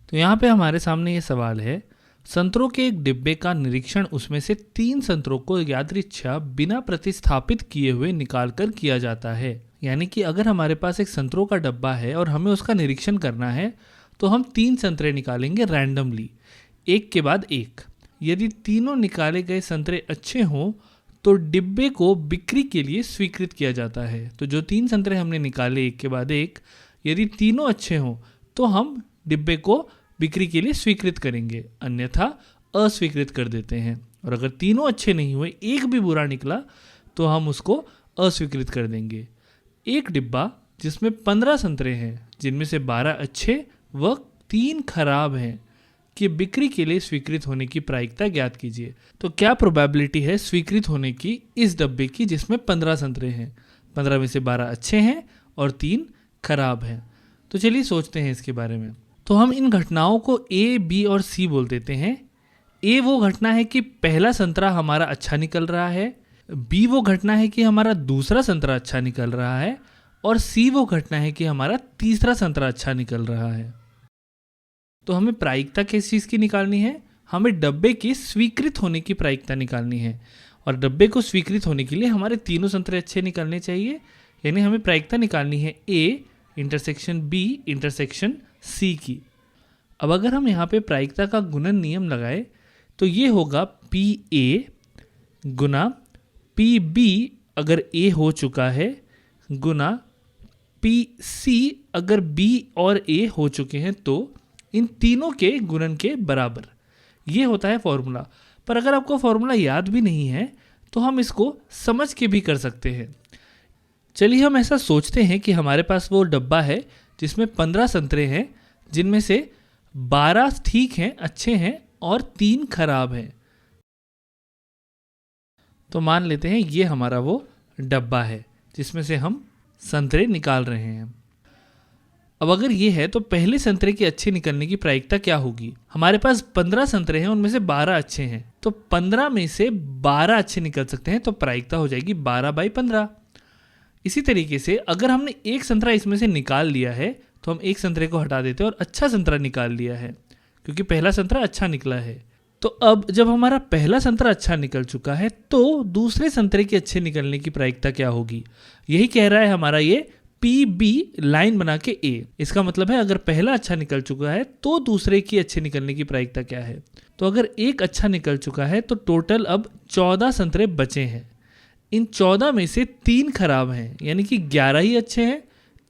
तो यहाँ पे हमारे सामने ये सवाल है, संतरों के एक डिब्बे का निरीक्षण उसमें से 3 संतरों को यादृच्छा बिना प्रतिस्थापित किए हुए निकाल कर किया जाता है। यानी कि अगर हमारे पास एक संतरों का डब्बा है और हमें उसका निरीक्षण करना है तो हम 3 संतरे निकालेंगे रैंडमली, एक के बाद एक। यदि तीनों निकाले गए संतरे अच्छे हों तो डिब्बे को बिक्री के लिए स्वीकृत किया जाता है। तो जो 3 संतरे हमने निकाले एक के बाद एक, यदि तीनों अच्छे हों तो हम डिब्बे को बिक्री के लिए स्वीकृत करेंगे, अन्यथा अस्वीकृत कर देते हैं। और अगर तीनों अच्छे नहीं हुए, एक भी बुरा निकला, तो हम उसको अस्वीकृत कर देंगे। एक डिब्बा जिसमें 15 संतरे हैं, जिनमें से 12 अच्छे व 3 खराब हैं, कि बिक्री के लिए स्वीकृत होने की प्रायिकता ज्ञात कीजिए। तो क्या प्रोबेबिलिटी है स्वीकृत होने की इस डब्बे की जिसमें 15 संतरे हैं? 15 में से 12 अच्छे हैं और 3 खराब हैं। तो चलिए सोचते हैं इसके बारे में। तो हम इन घटनाओं को ए, बी और सी बोल देते हैं। ए वो घटना है कि पहला संतरा हमारा अच्छा निकल रहा है, बी वो घटना है कि हमारा दूसरा संतरा अच्छा निकल रहा है, और सी वो घटना है कि हमारा तीसरा संतरा अच्छा निकल रहा है। तो हमें प्रायिकता किस चीज़ की निकालनी है? हमें डब्बे की स्वीकृत होने की प्रायिकता निकालनी है। और डब्बे को स्वीकृत होने के लिए हमारे तीनों संतरे अच्छे निकलने चाहिए। यानी हमें प्रायिकता निकालनी है A intersection B intersection C की। अब अगर हम यहाँ पे प्रायिकता का गुणन नियम लगाए तो ये होगा पी ए गुना पी बी अगर ए हो चुका है, गुना पी सी अगर बी और ए हो चुके हैं, तो इन तीनों के गुणन के बराबर। ये होता है फॉर्मूला। पर अगर आपको फॉर्मूला याद भी नहीं है तो हम इसको समझ के भी कर सकते हैं। चलिए हम ऐसा सोचते हैं कि हमारे पास वो डब्बा है जिसमें 15 संतरे हैं, जिनमें से 12 ठीक हैं, अच्छे हैं, और 3 खराब हैं। तो मान लेते हैं ये हमारा वो डब्बा है जिसमें से हम संतरे निकाल रहे हैं। अब अगर ये है तो पहले संतरे के अच्छे निकलने की प्रायिकता क्या होगी? हमारे पास 15 संतरे हैं, उनमें से 12 अच्छे हैं, तो 15 में से 12 अच्छे निकल सकते हैं, तो प्रायिकता हो जाएगी 12/15। इसी तरीके से अगर हमने एक संतरा इसमें से निकाल लिया है तो हम एक संतरे को हटा देते हैं और अच्छा संतरा निकाल लिया है, क्योंकि पहला संतरा अच्छा निकला है। तो अब जब हमारा पहला संतरा अच्छा निकल चुका है तो दूसरे संतरे के अच्छे निकलने की प्रायिकता क्या होगी? यही कह रहा है हमारा ये पी बी लाइन बना के ए। इसका मतलब है अगर पहला अच्छा निकल चुका है तो दूसरे की अच्छे निकलने की प्रायिकता क्या है? तो अगर एक अच्छा निकल चुका है तो टोटल अब 14 संतरे बचे हैं। इन 14 में से 3 खराब हैं, यानी कि 11 ही अच्छे हैं,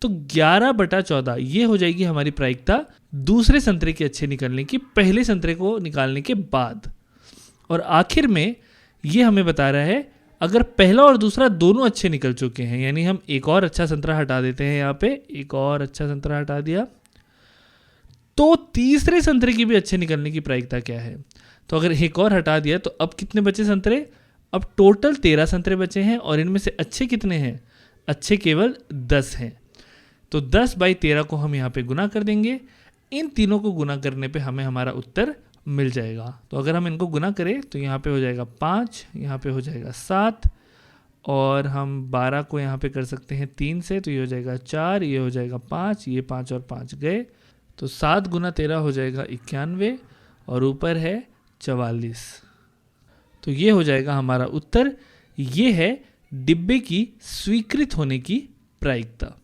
तो 11/14 ये हो जाएगी हमारी प्रायिकता दूसरे संतरे के अच्छे निकलने की पहले संतरे को निकालने के बाद। और आखिर में ये हमें बता रहा है अगर पहला और दूसरा दोनों अच्छे निकल चुके हैं, यानी हम एक और अच्छा संतरा हटा देते हैं, यहाँ पे एक और अच्छा संतरा हटा दिया, तो तीसरे संतरे की भी अच्छे निकलने की प्रायिकता क्या है? तो अगर एक और हटा दिया तो अब कितने बचे संतरे? अब टोटल 13 संतरे बचे हैं, और इनमें से अच्छे कितने हैं? अच्छे केवल 10 हैं। तो 10/13 को हम यहाँ पे गुना कर देंगे। इन तीनों को गुना करने पे हमें हमारा उत्तर मिल जाएगा। तो अगर हम इनको गुना करें तो यहाँ पे हो जाएगा 5, यहाँ पे हो जाएगा 7, और हम 12 को यहाँ पे कर सकते हैं 3 से, तो ये हो जाएगा 4, ये हो जाएगा 5, ये 5 और 5 गए, तो 7 गुना 13 हो जाएगा 91, और ऊपर है 44। तो ये हो जाएगा हमारा उत्तर। ये है डिब्बे की स्वीकृत होने की प्रायिकता।